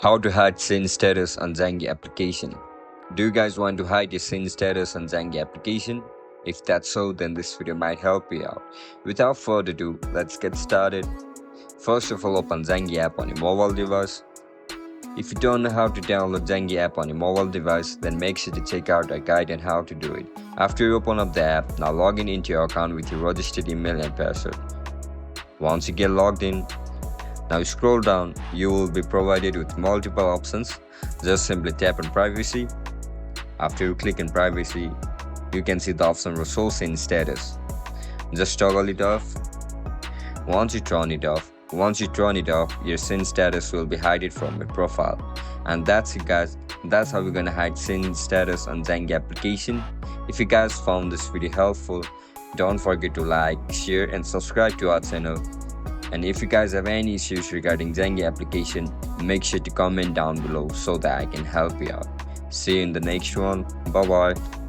How to hide sin status on Zangi application. Do you guys want to hide your sin status on Zangi application? If that's so, then this video might help you out. Without further ado, let's get started. First of all, open Zangi app on your mobile device. If you don't know how to download Zangi app on your mobile device, then make sure to check out our guide on how to do it. After you open up the app, now log in into your account with your registered email and password. Once you get logged in, now scroll down, you will be provided with multiple options. Just simply tap on privacy. After you click on privacy, you can see the option resource in status. Just toggle it off. Once you turn it off, your sin status will be hidden from your profile. And that's it guys, that's how we're gonna hide sin status on Zangi application. If you guys found this video helpful, don't forget to like, share and subscribe to our channel. And if you guys have any issues regarding Zangi application, make sure to comment down below so that I can help you out. See you in the next one. Bye bye.